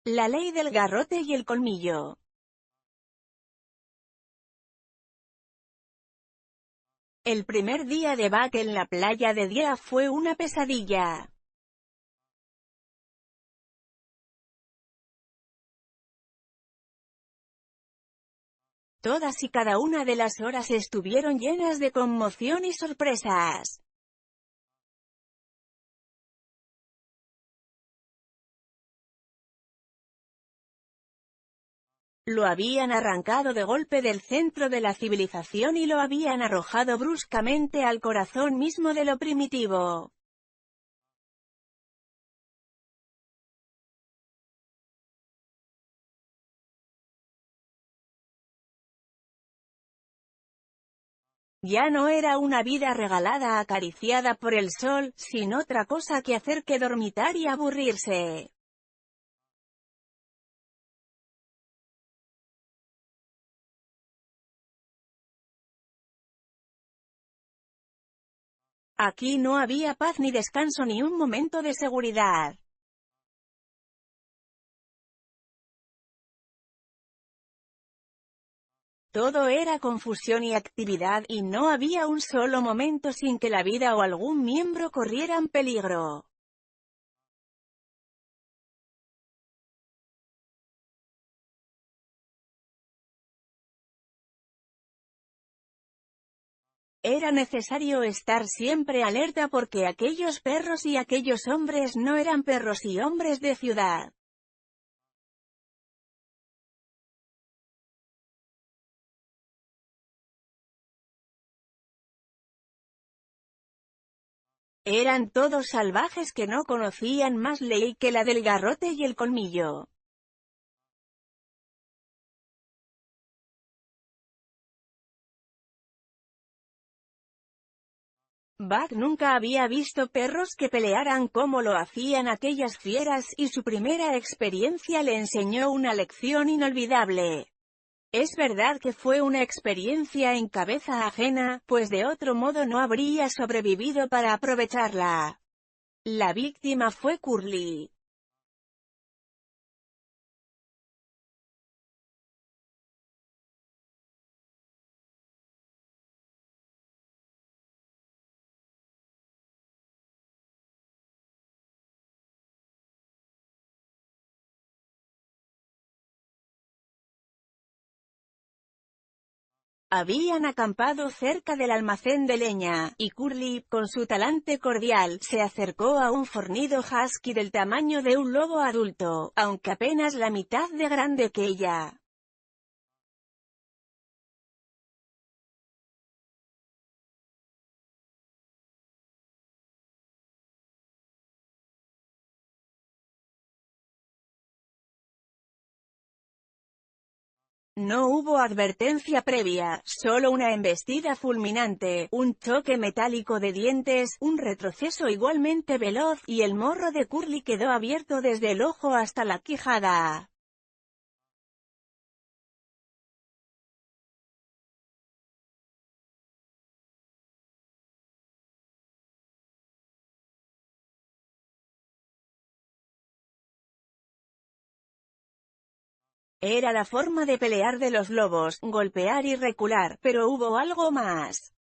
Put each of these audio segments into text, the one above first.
La ley del garrote y el colmillo. El primer día de Buck en la playa de Dia fue una pesadilla. Todas y cada una de las horas estuvieron llenas de conmoción y sorpresas. Lo habían arrancado de golpe del centro de la civilización y lo habían arrojado bruscamente al corazón mismo de lo primitivo. Ya no era una vida regalada acariciada por el sol, sin otra cosa que hacer que dormitar y aburrirse. Aquí no había paz ni descanso ni un momento de seguridad. Todo era confusión y actividad, y no había un solo momento sin que la vida o algún miembro corrieran peligro. Era necesario estar siempre alerta porque aquellos perros y aquellos hombres no eran perros y hombres de ciudad. Eran todos salvajes que no conocían más ley que la del garrote y el colmillo. Buck nunca había visto perros que pelearan como lo hacían aquellas fieras, y su primera experiencia le enseñó una lección inolvidable. Es verdad que fue una experiencia en cabeza ajena, pues de otro modo no habría sobrevivido para aprovecharla. La víctima fue Curly. Habían acampado cerca del almacén de leña, y Curly, con su talante cordial, se acercó a un fornido husky del tamaño de un lobo adulto, aunque apenas la mitad de grande que ella. No hubo advertencia previa, solo una embestida fulminante, un choque metálico de dientes, un retroceso igualmente veloz, y el morro de Curly quedó abierto desde el ojo hasta la quijada. Era la forma de pelear de los lobos, golpear y recular, pero hubo algo más.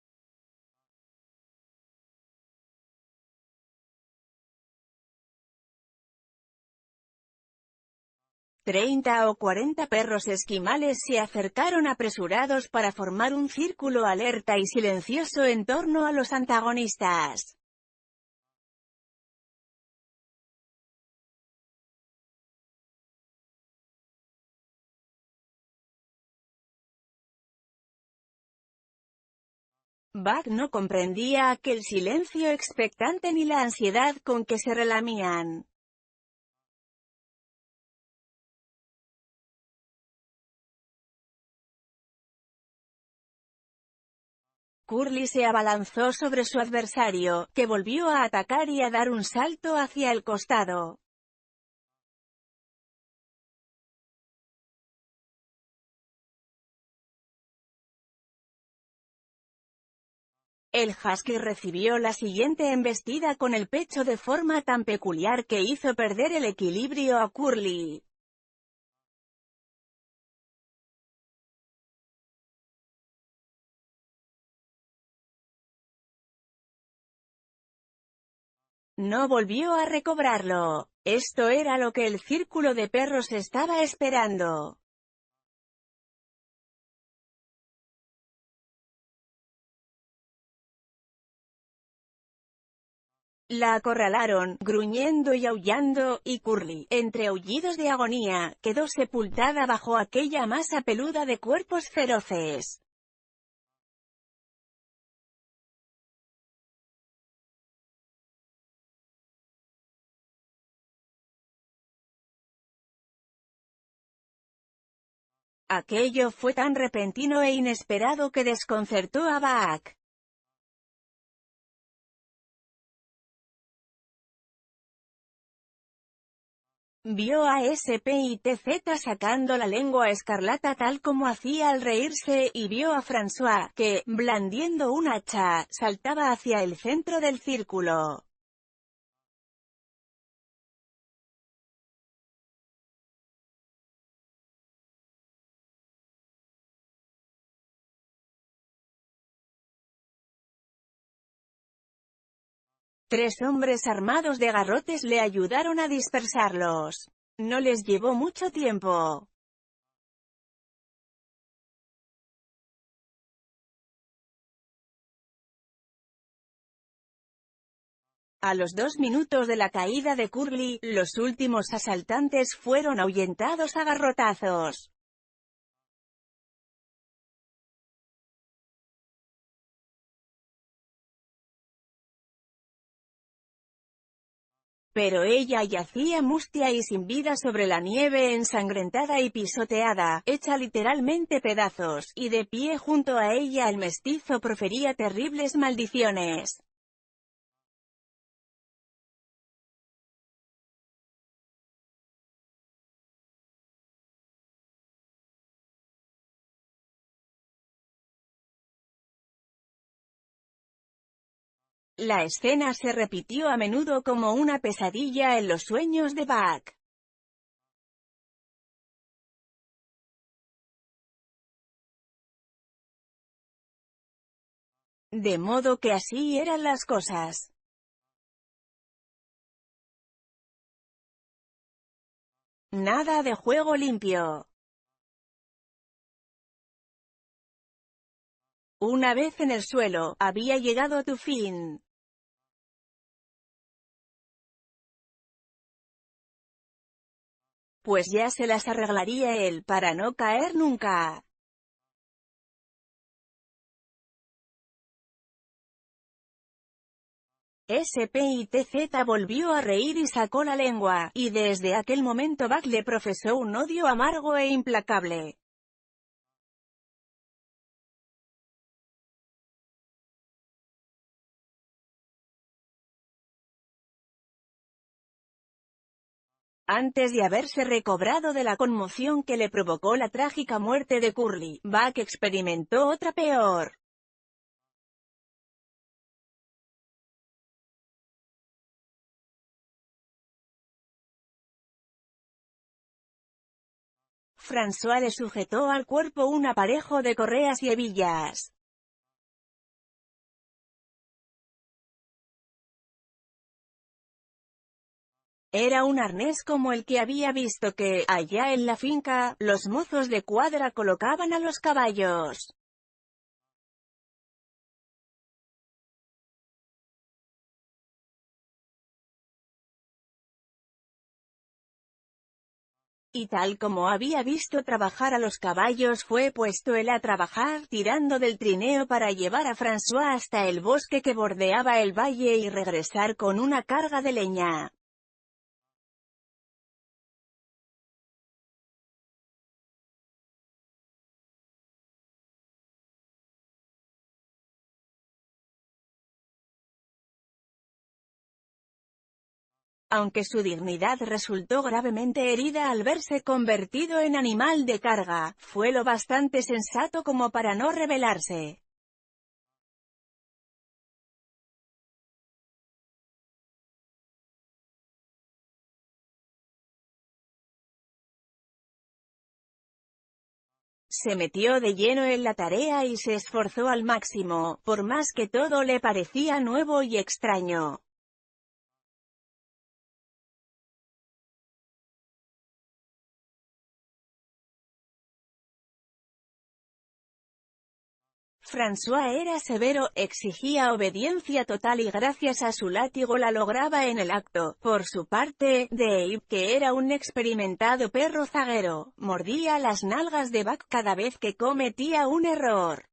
30 o 40 perros esquimales se acercaron apresurados para formar un círculo alerta y silencioso en torno a los antagonistas. Buck no comprendía aquel silencio expectante ni la ansiedad con que se relamían. Curly se abalanzó sobre su adversario, que volvió a atacar y a dar un salto hacia el costado. El husky recibió la siguiente embestida con el pecho de forma tan peculiar que hizo perder el equilibrio a Curly. No volvió a recobrarlo. Esto era lo que el círculo de perros estaba esperando. La acorralaron, gruñendo y aullando, y Curly, entre aullidos de agonía, quedó sepultada bajo aquella masa peluda de cuerpos feroces. Aquello fue tan repentino e inesperado que desconcertó a Buck. Vio a Spitz sacando la lengua escarlata tal como hacía al reírse, y vio a François, que, blandiendo un hacha, saltaba hacia el centro del círculo. Tres hombres armados de garrotes le ayudaron a dispersarlos. No les llevó mucho tiempo. A los 2 minutos de la caída de Curly, los últimos asaltantes fueron ahuyentados a garrotazos. Pero ella yacía mustia y sin vida sobre la nieve ensangrentada y pisoteada, hecha literalmente pedazos, y de pie junto a ella el mestizo profería terribles maldiciones. La escena se repitió a menudo como una pesadilla en los sueños de Buck. De modo que así eran las cosas. Nada de juego limpio. Una vez en el suelo, había llegado tu fin. Pues ya se las arreglaría él para no caer nunca. Spitz volvió a reír y sacó la lengua, y desde aquel momento Buck le profesó un odio amargo e implacable. Antes de haberse recobrado de la conmoción que le provocó la trágica muerte de Curly, Buck experimentó otra peor. François le sujetó al cuerpo un aparejo de correas y hebillas. Era un arnés como el que había visto que, allá en la finca, los mozos de cuadra colocaban a los caballos. Y tal como había visto trabajar a los caballos fue puesto él a trabajar, tirando del trineo para llevar a François hasta el bosque que bordeaba el valle y regresar con una carga de leña. Aunque su dignidad resultó gravemente herida al verse convertido en animal de carga, fue lo bastante sensato como para no rebelarse. Se metió de lleno en la tarea y se esforzó al máximo, por más que todo le parecía nuevo y extraño. François era severo, exigía obediencia total y gracias a su látigo la lograba en el acto. Por su parte, Dave, que era un experimentado perro zaguero, mordía las nalgas de Buck cada vez que cometía un error.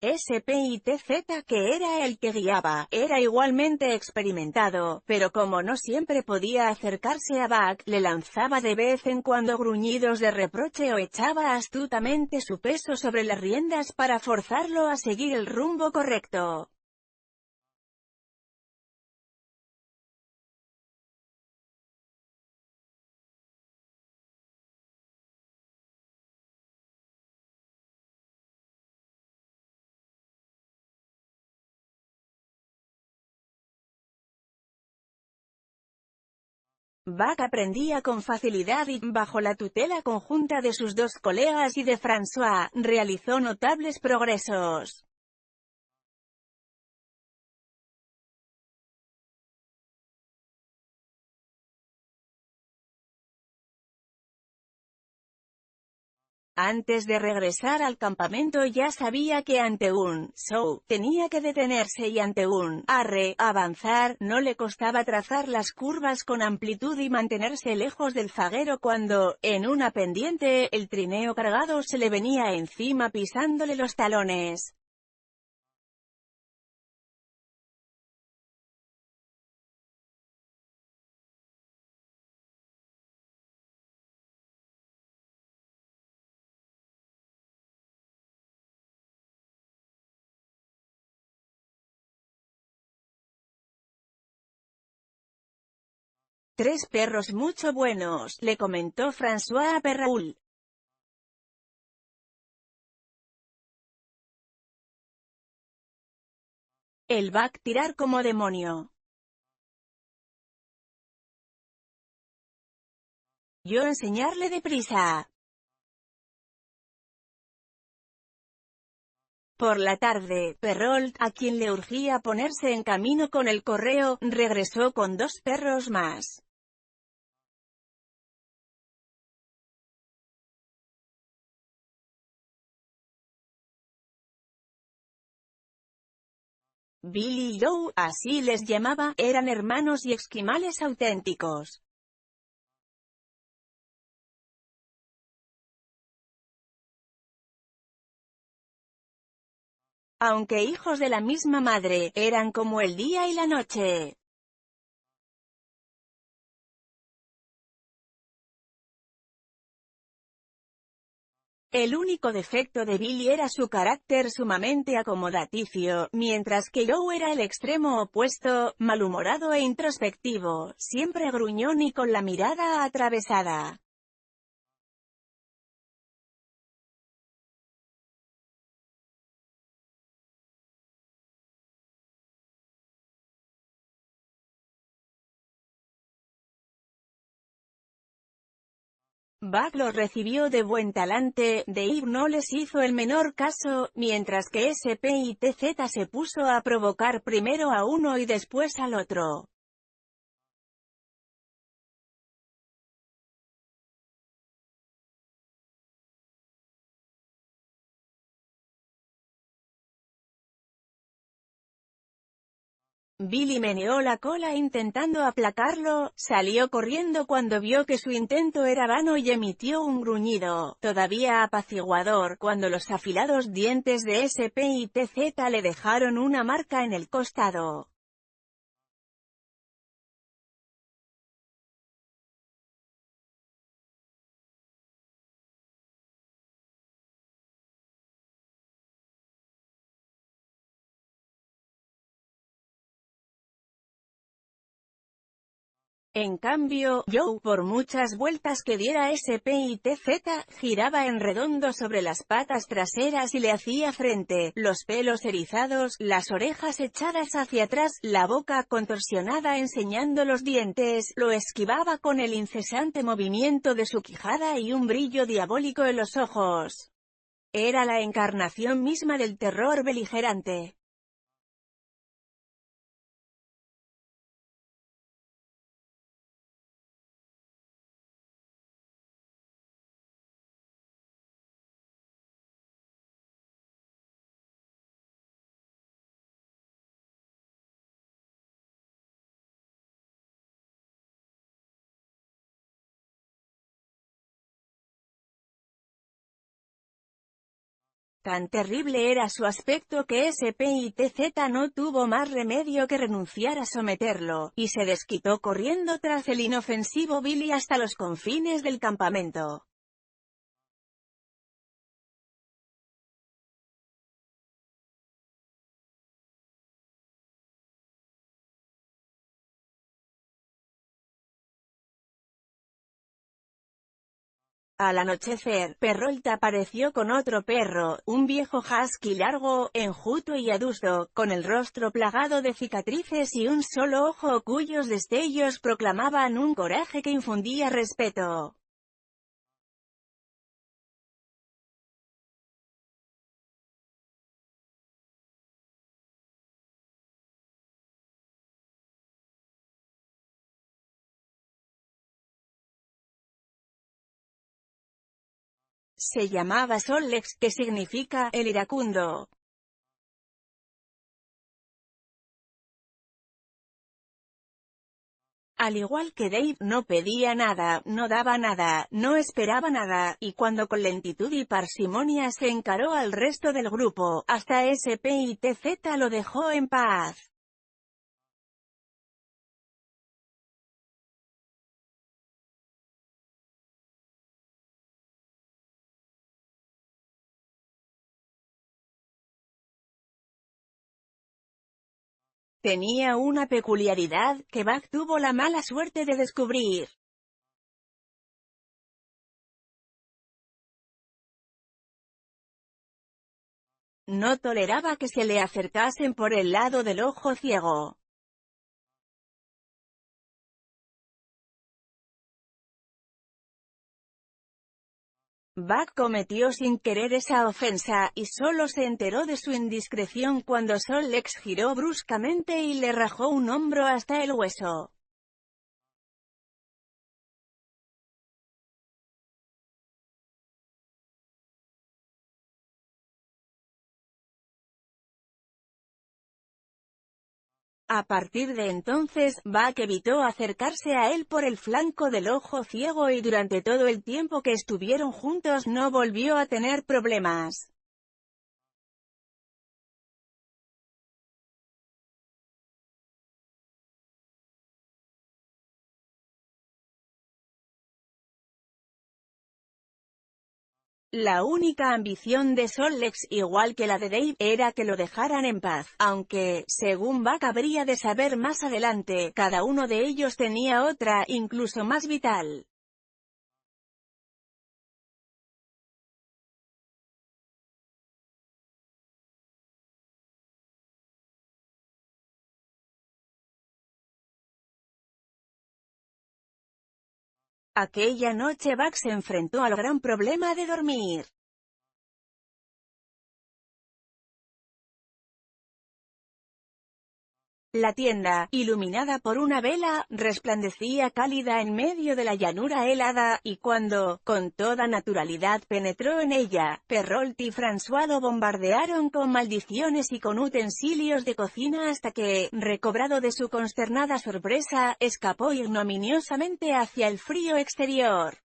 SPITZ, que era el que guiaba, era igualmente experimentado, pero como no siempre podía acercarse a Buck, le lanzaba de vez en cuando gruñidos de reproche o echaba astutamente su peso sobre las riendas para forzarlo a seguir el rumbo correcto. Buck aprendía con facilidad y, bajo la tutela conjunta de sus dos colegas y de François, realizó notables progresos. Antes de regresar al campamento ya sabía que ante un «show» tenía que detenerse y ante un «arre» avanzar. No le costaba trazar las curvas con amplitud y mantenerse lejos del zaguero cuando, en una pendiente, el trineo cargado se le venía encima pisándole los talones. «Tres perros mucho buenos», le comentó François a Perrault. El Buck tirar como demonio. Yo enseñarle deprisa. Por la tarde, Perrault, a quien le urgía ponerse en camino con el correo, regresó con dos perros más. Billy y Joe, así les llamaba, eran hermanos y esquimales auténticos. Aunque hijos de la misma madre, eran como el día y la noche. El único defecto de Billy era su carácter sumamente acomodaticio, mientras que Joe era el extremo opuesto, malhumorado e introspectivo, siempre gruñón y con la mirada atravesada. Buck los recibió de buen talante, Dave no les hizo el menor caso, mientras que SPITZ se puso a provocar primero a uno y después al otro. Billy meneó la cola intentando aplacarlo, salió corriendo cuando vio que su intento era vano y emitió un gruñido, todavía apaciguador, cuando los afilados dientes de SPITZ le dejaron una marca en el costado. En cambio, Joe, por muchas vueltas que diera SPITZ, giraba en redondo sobre las patas traseras y le hacía frente, los pelos erizados, las orejas echadas hacia atrás, la boca contorsionada enseñando los dientes, lo esquivaba con el incesante movimiento de su quijada y un brillo diabólico en los ojos. Era la encarnación misma del terror beligerante. Tan terrible era su aspecto que Spitz no tuvo más remedio que renunciar a someterlo, y se desquitó corriendo tras el inofensivo Billy hasta los confines del campamento. Al anochecer, Perrault apareció con otro perro, un viejo husky largo, enjuto y adusto, con el rostro plagado de cicatrices y un solo ojo cuyos destellos proclamaban un coraje que infundía respeto. Se llamaba Sollex, que significa «el iracundo». Al igual que Dave, no pedía nada, no daba nada, no esperaba nada, y cuando con lentitud y parsimonia se encaró al resto del grupo, hasta Spitz lo dejó en paz. Tenía una peculiaridad, que Buck tuvo la mala suerte de descubrir. No toleraba que se le acercasen por el lado del ojo ciego. Buck cometió sin querer esa ofensa, y solo se enteró de su indiscreción cuando Sollex giró bruscamente y le rajó un hombro hasta el hueso. A partir de entonces, Buck evitó acercarse a él por el flanco del ojo ciego y durante todo el tiempo que estuvieron juntos no volvió a tener problemas. La única ambición de Sollex, igual que la de Dave, era que lo dejaran en paz, aunque, según Buck habría de saber más adelante, cada uno de ellos tenía otra, incluso más vital. Aquella noche Buck se enfrentó al gran problema de dormir. La tienda, iluminada por una vela, resplandecía cálida en medio de la llanura helada, y cuando, con toda naturalidad penetró en ella, Perrault y François lo bombardearon con maldiciones y con utensilios de cocina hasta que, recobrado de su consternada sorpresa, escapó ignominiosamente hacia el frío exterior.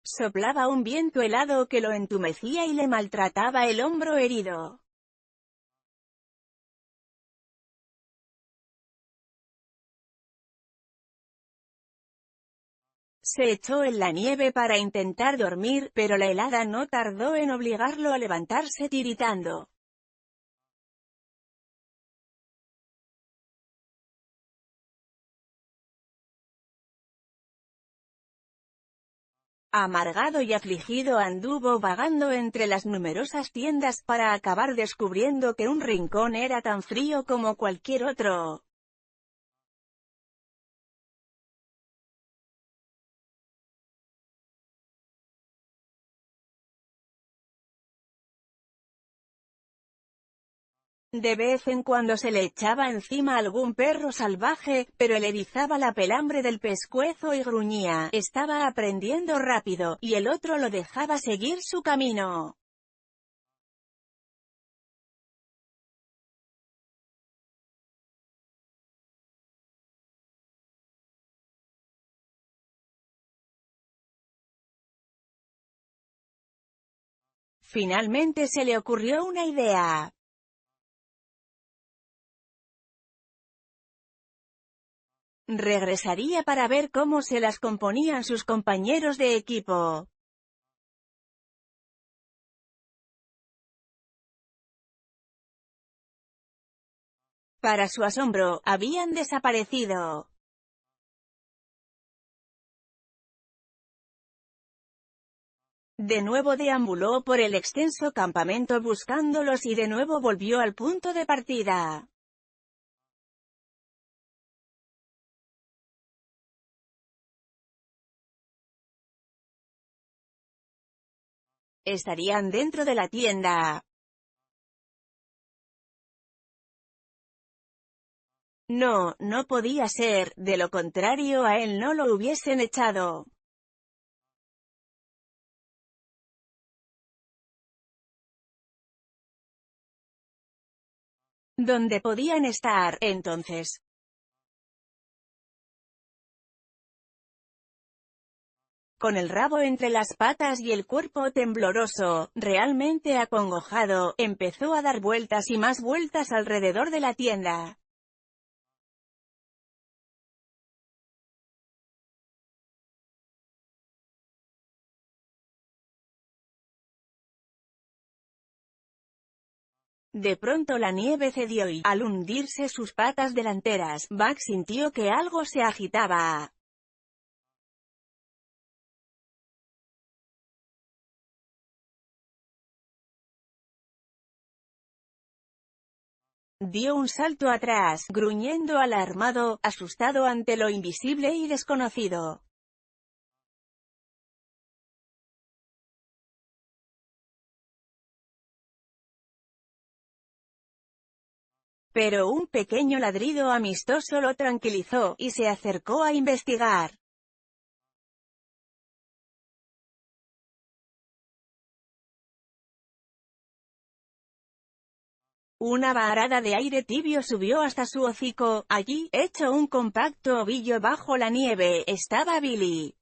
Soplaba un viento helado que lo entumecía y le maltrataba el hombro herido. Se echó en la nieve para intentar dormir, pero la helada no tardó en obligarlo a levantarse tiritando. Amargado y afligido anduvo vagando entre las numerosas tiendas para acabar descubriendo que un rincón era tan frío como cualquier otro. De vez en cuando se le echaba encima algún perro salvaje, pero le erizaba la pelambre del pescuezo y gruñía. Estaba aprendiendo rápido, y el otro lo dejaba seguir su camino. Finalmente se le ocurrió una idea. Regresaría para ver cómo se las componían sus compañeros de equipo. Para su asombro, habían desaparecido. De nuevo deambuló por el extenso campamento buscándolos y de nuevo volvió al punto de partida. Estarían dentro de la tienda. No, no podía ser, de lo contrario a él no lo hubiesen echado. ¿Dónde podían estar, entonces? Con el rabo entre las patas y el cuerpo tembloroso, realmente acongojado, empezó a dar vueltas y más vueltas alrededor de la tienda. De pronto la nieve cedió y, al hundirse sus patas delanteras, Buck sintió que algo se agitaba. Dio un salto atrás, gruñendo alarmado, asustado ante lo invisible y desconocido. Pero un pequeño ladrido amistoso lo tranquilizó, y se acercó a investigar. Una varada de aire tibio subió hasta su hocico. Allí, hecho un compacto ovillo bajo la nieve, estaba Billy.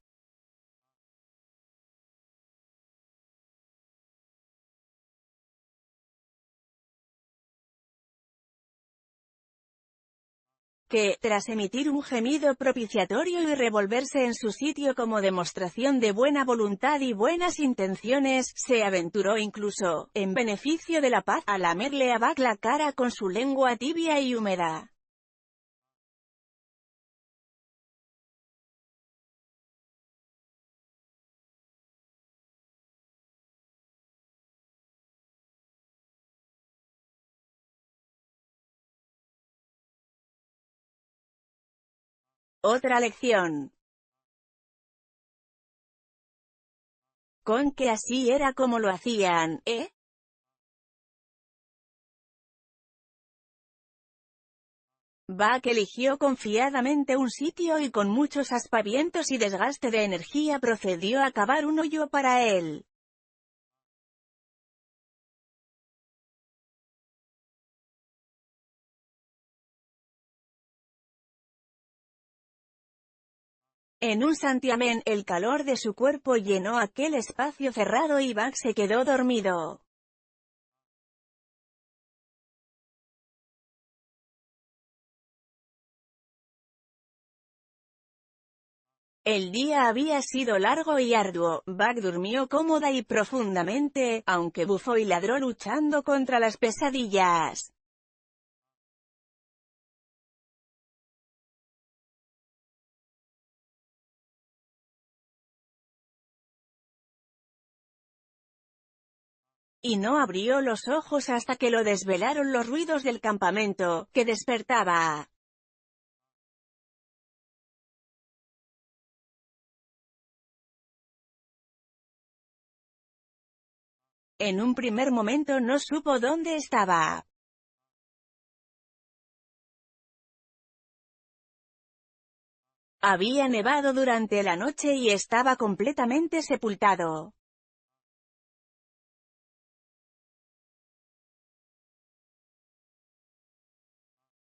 Que, tras emitir un gemido propiciatorio y revolverse en su sitio como demostración de buena voluntad y buenas intenciones, se aventuró incluso, en beneficio de la paz, a lamerle a Buck la cara con su lengua tibia y húmeda. Otra lección. Con que así era como lo hacían, ¿eh? Buck eligió confiadamente un sitio y con muchos aspavientos y desgaste de energía procedió a cavar un hoyo para él. En un santiamén, el calor de su cuerpo llenó aquel espacio cerrado y Buck se quedó dormido. El día había sido largo y arduo. Buck durmió cómoda y profundamente, aunque bufó y ladró luchando contra las pesadillas. y no abrió los ojos hasta que lo desvelaron los ruidos del campamento, que despertaba. En un primer momento no supo dónde estaba. Había nevado durante la noche y estaba completamente sepultado.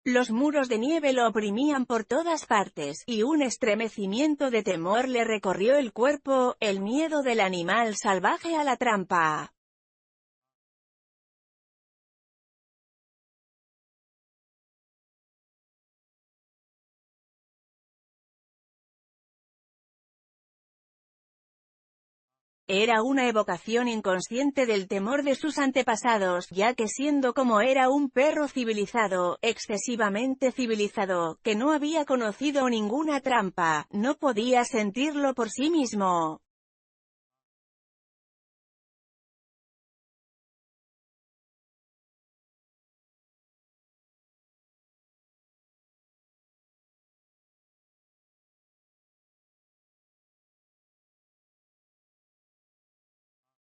Los muros de nieve lo oprimían por todas partes, y un estremecimiento de temor le recorrió el cuerpo, el miedo del animal salvaje a la trampa. Era una evocación inconsciente del temor de sus antepasados, ya que siendo como era un perro civilizado, excesivamente civilizado, que no había conocido ninguna trampa, no podía sentirlo por sí mismo.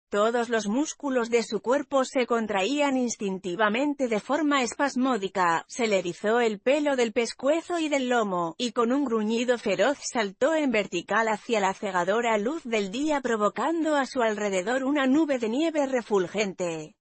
Todos los músculos de su cuerpo se contraían instintivamente de forma espasmódica, se le erizó el pelo del pescuezo y del lomo, y con un gruñido feroz saltó en vertical hacia la cegadora luz del día provocando a su alrededor una nube de nieve refulgente.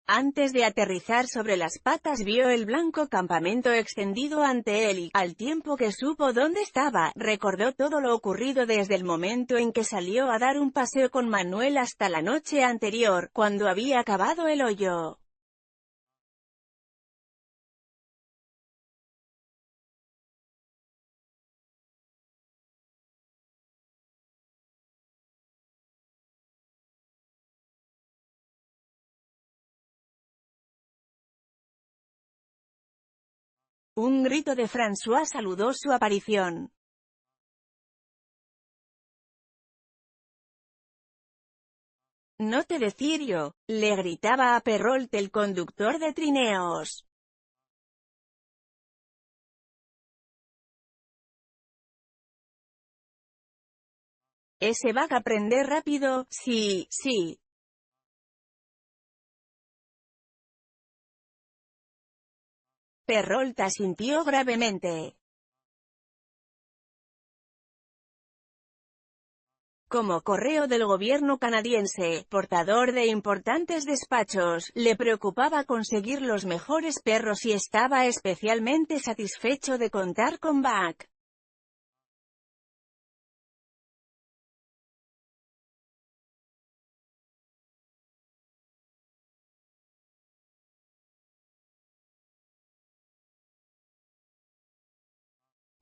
Antes de aterrizar sobre las patas vio el blanco campamento extendido ante él y, al tiempo que supo dónde estaba, recordó todo lo ocurrido desde el momento en que salió a dar un paseo con Manuel hasta la noche anterior, cuando había cavado el hoyo. Un grito de François saludó su aparición. «No te decir yo», le gritaba a Perrault el conductor de trineos. «Ese va a aprender rápido, sí, sí». Perrault asintió gravemente. Como correo del gobierno canadiense, portador de importantes despachos, le preocupaba conseguir los mejores perros y estaba especialmente satisfecho de contar con Buck.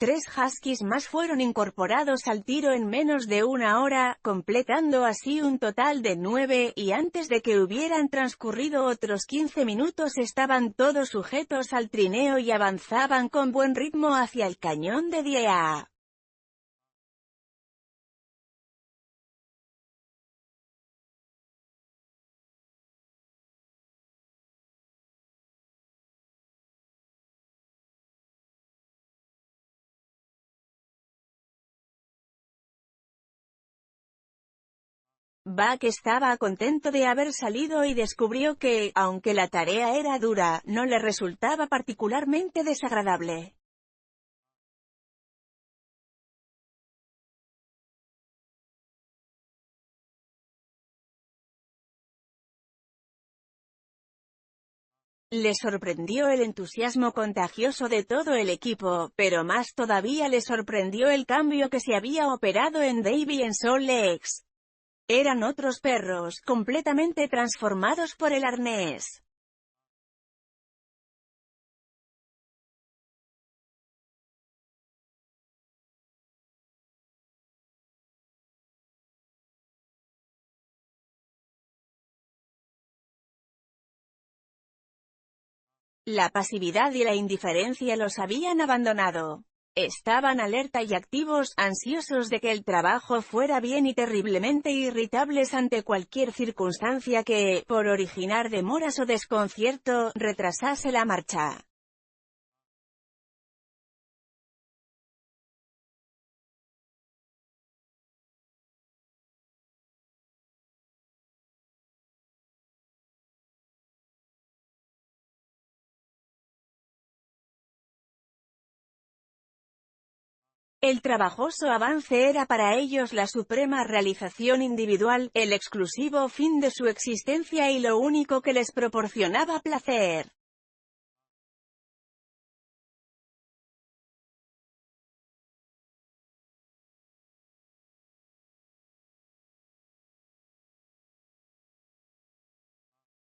Tres huskies más fueron incorporados al tiro en menos de una hora, completando así un total de 9, y antes de que hubieran transcurrido otros 15 minutos estaban todos sujetos al trineo y avanzaban con buen ritmo hacia el cañón de Diea. Buck estaba contento de haber salido y descubrió que, aunque la tarea era dura, no le resultaba particularmente desagradable. Le sorprendió el entusiasmo contagioso de todo el equipo, pero más todavía le sorprendió el cambio que se había operado en Davy y en Salt Lakes. Eran otros perros, completamente transformados por el arnés. La pasividad y la indiferencia los habían abandonado. Estaban alerta y activos, ansiosos de que el trabajo fuera bien y terriblemente irritables ante cualquier circunstancia que, por originar demoras o desconcierto, retrasase la marcha. El trabajoso avance era para ellos la suprema realización individual, el exclusivo fin de su existencia y lo único que les proporcionaba placer.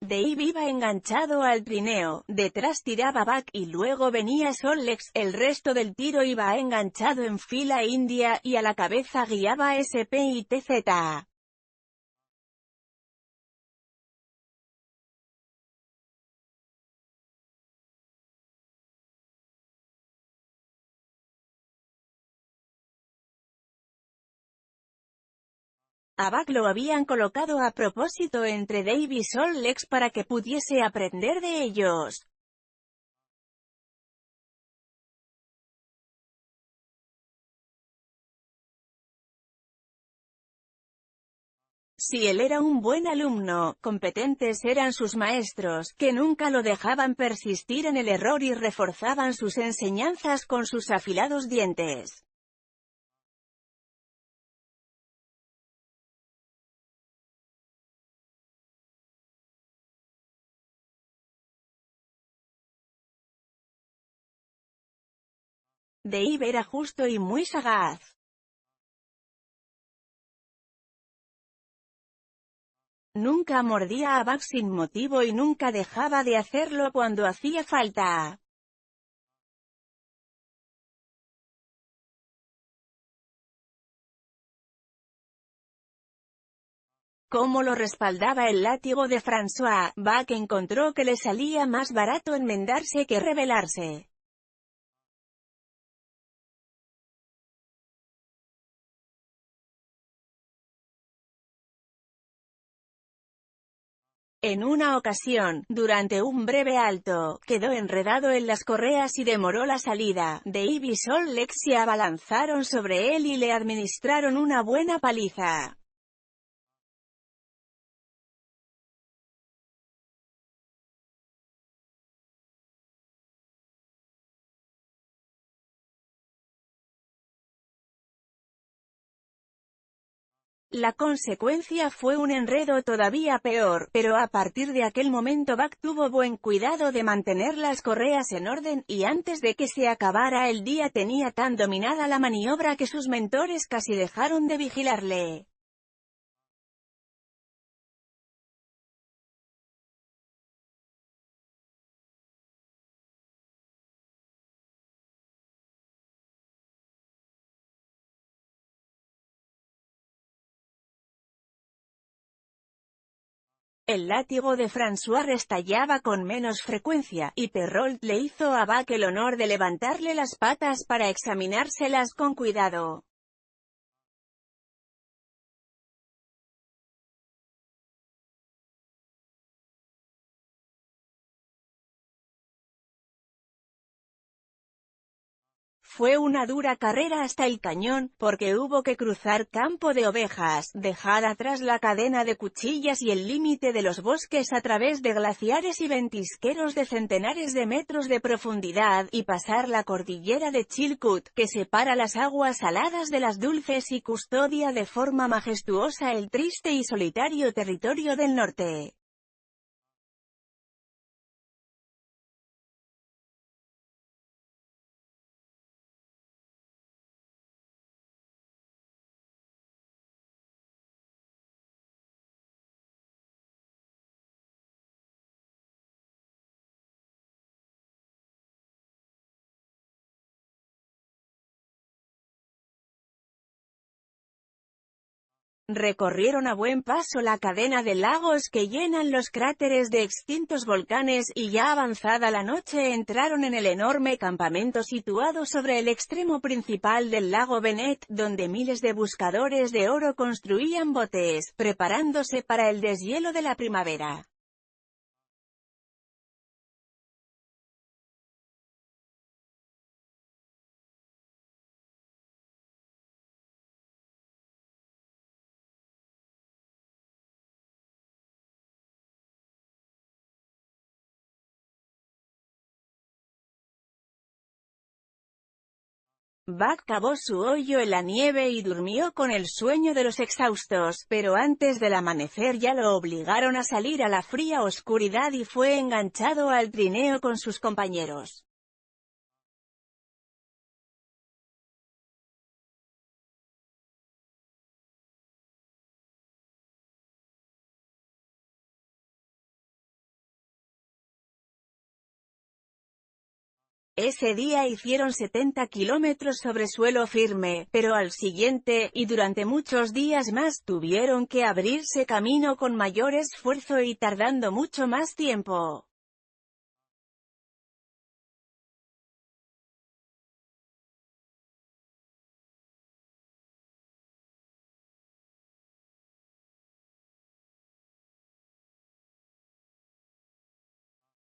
Dave iba enganchado al trineo, detrás tiraba Buck y luego venía Sollex, el resto del tiro iba enganchado en fila india, y a la cabeza guiaba SP y TZ. A Buck lo habían colocado a propósito entre Dave y Sollex para que pudiese aprender de ellos. Si él era un buen alumno, competentes eran sus maestros, que nunca lo dejaban persistir en el error y reforzaban sus enseñanzas con sus afilados dientes. Dave era justo y muy sagaz. Nunca mordía a Buck sin motivo y nunca dejaba de hacerlo cuando hacía falta. Como lo respaldaba el látigo de François, Buck encontró que le salía más barato enmendarse que rebelarse. En una ocasión, durante un breve alto, quedó enredado en las correas y demoró la salida. Dave y Sollex se abalanzaron sobre él y le administraron una buena paliza. La consecuencia fue un enredo todavía peor, pero a partir de aquel momento Buck tuvo buen cuidado de mantener las correas en orden, y antes de que se acabara el día tenía tan dominada la maniobra que sus mentores casi dejaron de vigilarle. El látigo de François restallaba con menos frecuencia, y Perrault le hizo a Buck el honor de levantarle las patas para examinárselas con cuidado. Fue una dura carrera hasta el cañón, porque hubo que cruzar campo de ovejas, dejar atrás la cadena de cuchillas y el límite de los bosques a través de glaciares y ventisqueros de centenares de metros de profundidad, y pasar la cordillera de Chilkoot, que separa las aguas saladas de las dulces y custodia de forma majestuosa el triste y solitario territorio del norte. Recorrieron a buen paso la cadena de lagos que llenan los cráteres de extintos volcanes y ya avanzada la noche entraron en el enorme campamento situado sobre el extremo principal del lago Bennett, donde miles de buscadores de oro construían botes, preparándose para el deshielo de la primavera. Buck cavó su hoyo en la nieve y durmió con el sueño de los exhaustos, pero antes del amanecer ya lo obligaron a salir a la fría oscuridad y fue enganchado al trineo con sus compañeros. Ese día hicieron 70 kilómetros sobre suelo firme, pero al siguiente, y durante muchos días más, tuvieron que abrirse camino con mayor esfuerzo y tardando mucho más tiempo.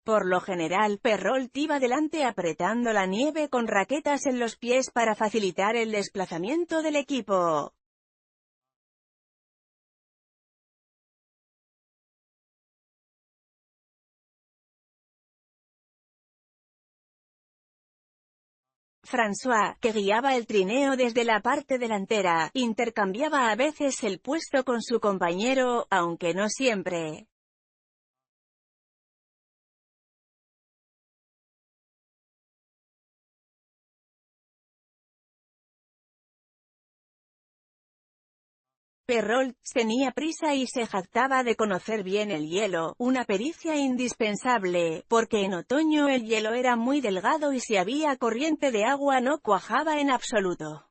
Por lo general, Perrault iba delante apretando la nieve con raquetas en los pies para facilitar el desplazamiento del equipo. François, que guiaba el trineo desde la parte delantera, intercambiaba a veces el puesto con su compañero, aunque no siempre. Perrault tenía prisa y se jactaba de conocer bien el hielo, una pericia indispensable, porque en otoño el hielo era muy delgado y si había corriente de agua no cuajaba en absoluto.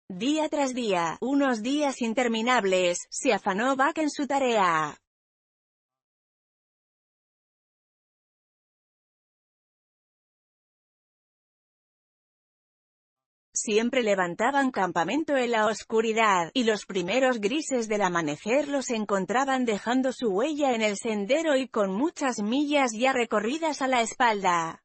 Día tras día, unos días interminables, se afanó Buck en su tarea. Siempre levantaban campamento en la oscuridad, y los primeros grises del amanecer los encontraban dejando su huella en el sendero y con muchas millas ya recorridas a la espalda.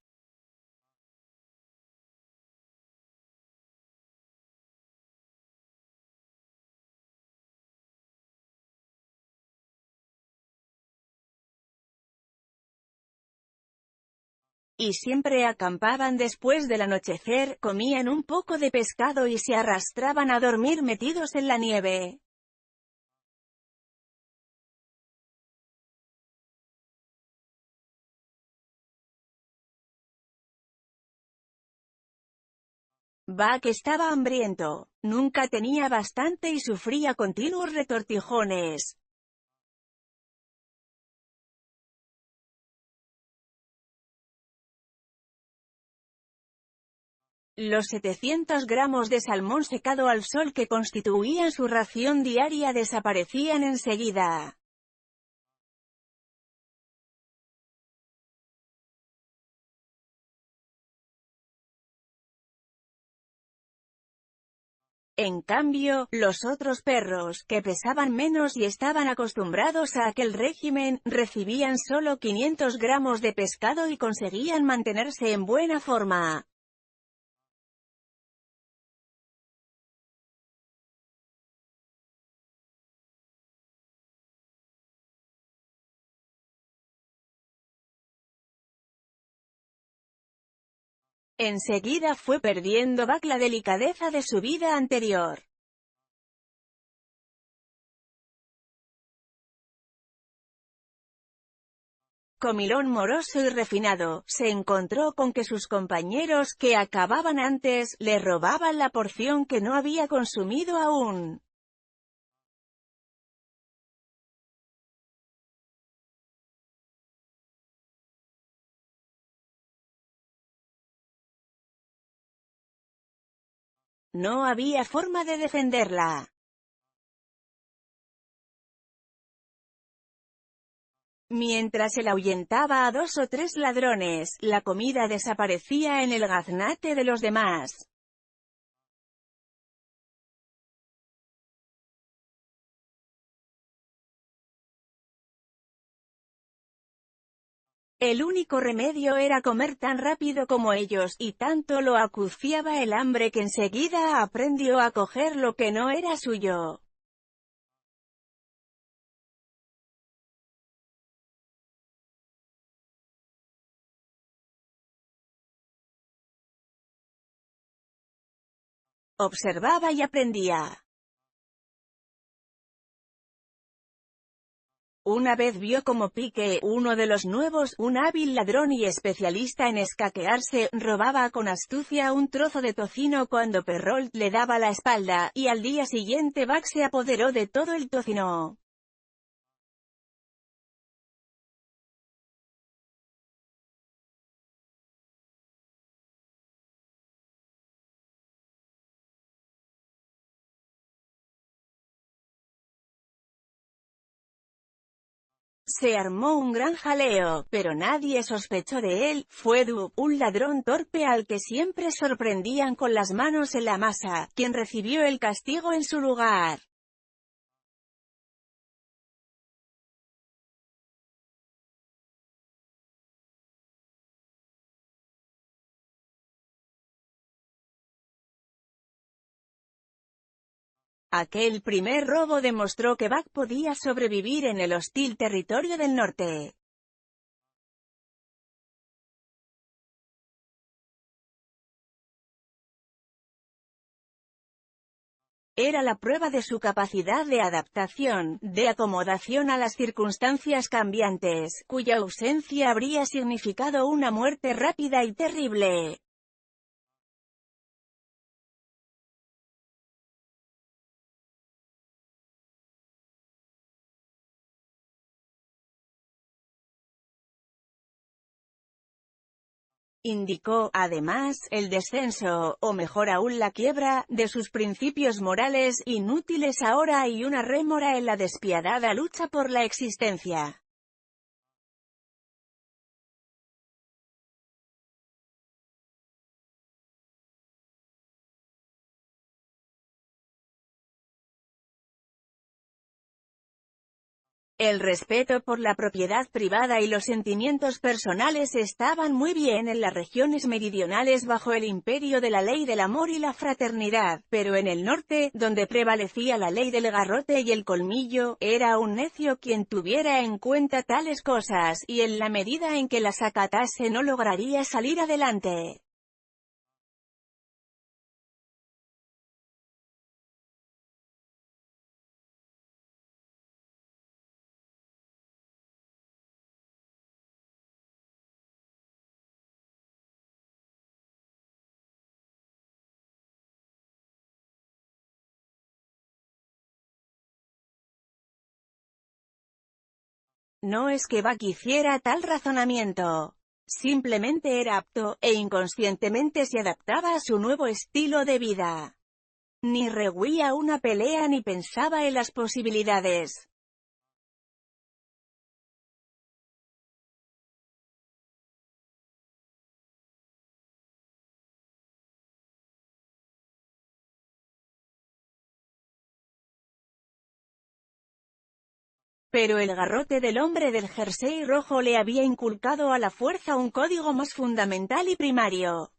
Y siempre acampaban después del anochecer, comían un poco de pescado y se arrastraban a dormir metidos en la nieve. Buck estaba hambriento, nunca tenía bastante y sufría continuos retortijones. Los 700 gramos de salmón secado al sol que constituían su ración diaria desaparecían enseguida. En cambio, los otros perros, que pesaban menos y estaban acostumbrados a aquel régimen, recibían solo 500 gramos de pescado y conseguían mantenerse en buena forma. Enseguida fue perdiendo Buck la delicadeza de su vida anterior. Comilón moroso y refinado, se encontró con que sus compañeros que acababan antes, le robaban la porción que no había consumido aún. No había forma de defenderla. Mientras él ahuyentaba a 2 o 3 ladrones, la comida desaparecía en el gaznate de los demás. El único remedio era comer tan rápido como ellos, y tanto lo acuciaba el hambre que enseguida aprendió a coger lo que no era suyo. Observaba y aprendía. Una vez vio cómo Pique, uno de los nuevos, un hábil ladrón y especialista en escaquearse, robaba con astucia un trozo de tocino cuando Perrault le daba la espalda, y al día siguiente Buck se apoderó de todo el tocino. Se armó un gran jaleo, pero nadie sospechó de él. Fue Du, un ladrón torpe al que siempre sorprendían con las manos en la masa, quien recibió el castigo en su lugar. Aquel primer robo demostró que Buck podía sobrevivir en el hostil territorio del norte. Era la prueba de su capacidad de adaptación, de acomodación a las circunstancias cambiantes, cuya ausencia habría significado una muerte rápida y terrible. Indicó, además, el descenso, o mejor aún la quiebra, de sus principios morales, inútiles ahora y una rémora en la despiadada lucha por la existencia. El respeto por la propiedad privada y los sentimientos personales estaban muy bien en las regiones meridionales bajo el imperio de la ley del amor y la fraternidad, pero en el norte, donde prevalecía la ley del garrote y el colmillo, era un necio quien tuviera en cuenta tales cosas, y en la medida en que las acatase no lograría salir adelante. No es que Buck hiciera tal razonamiento. Simplemente era apto, e inconscientemente se adaptaba a su nuevo estilo de vida. Ni rehuía una pelea ni pensaba en las posibilidades. Pero el garrote del hombre del jersey rojo le había inculcado a la fuerza un código más fundamental y primario.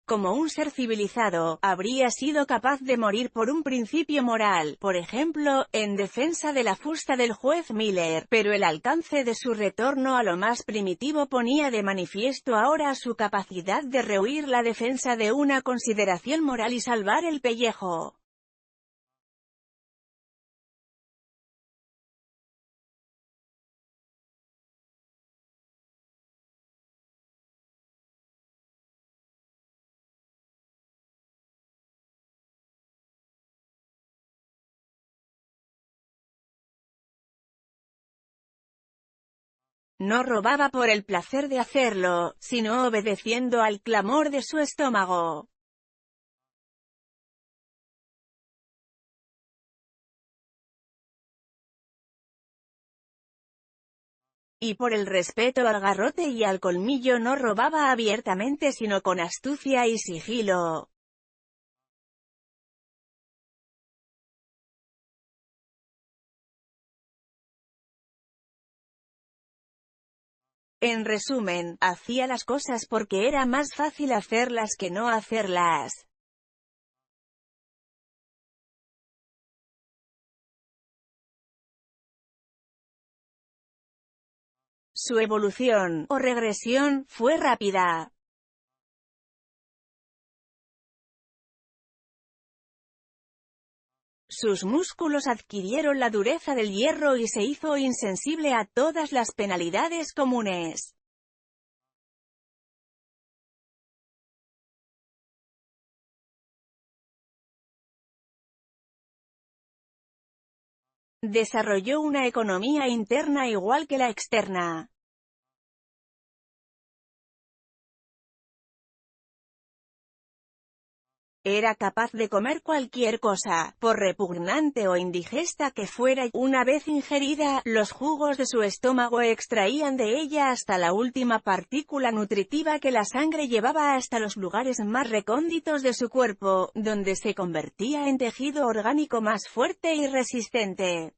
Como un ser civilizado, habría sido capaz de morir por un principio moral, por ejemplo, en defensa de la fusta del juez Miller, pero el alcance de su retorno a lo más primitivo ponía de manifiesto ahora su capacidad de rehuir la defensa de una consideración moral y salvar el pellejo. No robaba por el placer de hacerlo, sino obedeciendo al clamor de su estómago. Y por el respeto al garrote y al colmillo no robaba abiertamente sino con astucia y sigilo. En resumen, hacía las cosas porque era más fácil hacerlas que no hacerlas. Su evolución, o regresión, fue rápida. Sus músculos adquirieron la dureza del hierro y se hizo insensible a todas las penalidades comunes. Desarrolló una economía interna igual que la externa. Era capaz de comer cualquier cosa, por repugnante o indigesta que fuera, una vez ingerida, los jugos de su estómago extraían de ella hasta la última partícula nutritiva que la sangre llevaba hasta los lugares más recónditos de su cuerpo, donde se convertía en tejido orgánico más fuerte y resistente.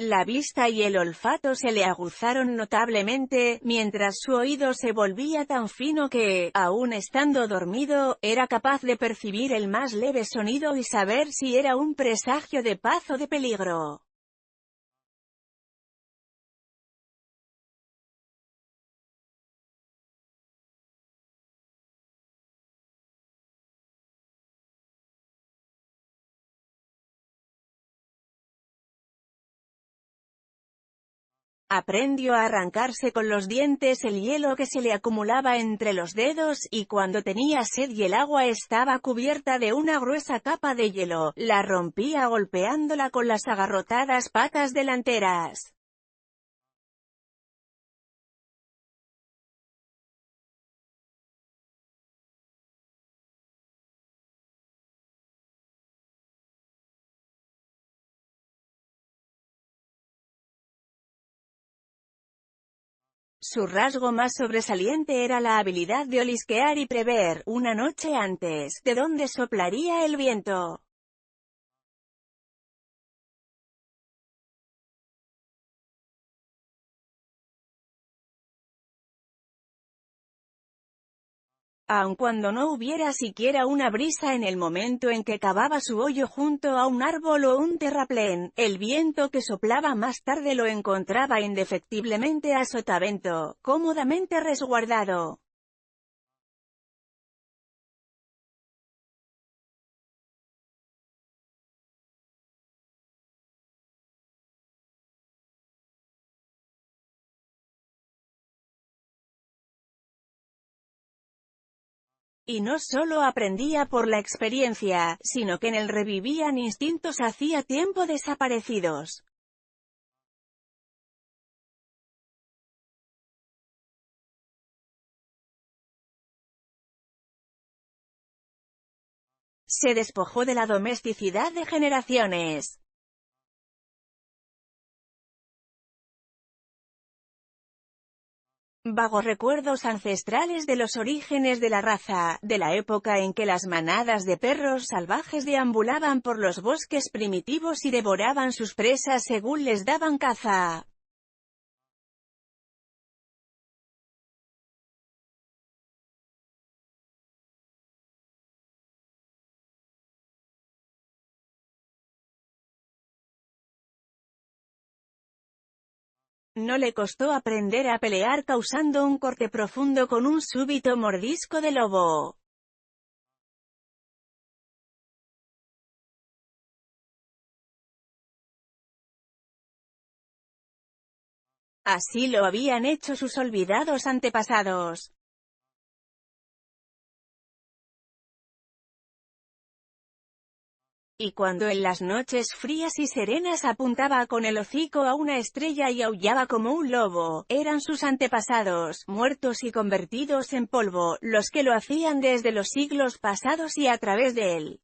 La vista y el olfato se le aguzaron notablemente, mientras su oído se volvía tan fino que, aun estando dormido, era capaz de percibir el más leve sonido y saber si era un presagio de paz o de peligro. Aprendió a arrancarse con los dientes el hielo que se le acumulaba entre los dedos, y cuando tenía sed y el agua estaba cubierta de una gruesa capa de hielo, la rompía golpeándola con las agarrotadas patas delanteras. Su rasgo más sobresaliente era la habilidad de olisquear y prever, una noche antes, de dónde soplaría el viento. Aun cuando no hubiera siquiera una brisa en el momento en que cavaba su hoyo junto a un árbol o un terraplén, el viento que soplaba más tarde lo encontraba indefectiblemente a sotavento, cómodamente resguardado. Y no solo aprendía por la experiencia, sino que en él revivían instintos hacía tiempo desaparecidos. Se despojó de la domesticidad de generaciones. Vagos recuerdos ancestrales de los orígenes de la raza, de la época en que las manadas de perros salvajes deambulaban por los bosques primitivos y devoraban sus presas según les daban caza. No le costó aprender a pelear causando un corte profundo con un súbito mordisco de lobo. Así lo habían hecho sus olvidados antepasados. Y cuando en las noches frías y serenas apuntaba con el hocico a una estrella y aullaba como un lobo, eran sus antepasados, muertos y convertidos en polvo, los que lo hacían desde los siglos pasados y a través de él.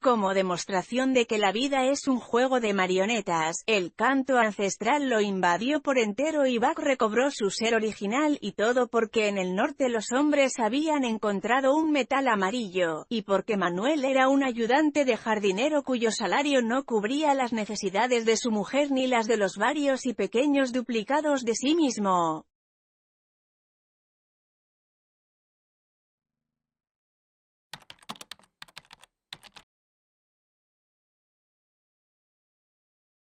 Como demostración de que la vida es un juego de marionetas, el canto ancestral lo invadió por entero y Bach recobró su ser original, y todo porque en el norte los hombres habían encontrado un metal amarillo, y porque Manuel era un ayudante de jardinero cuyo salario no cubría las necesidades de su mujer ni las de los varios y pequeños duplicados de sí mismo.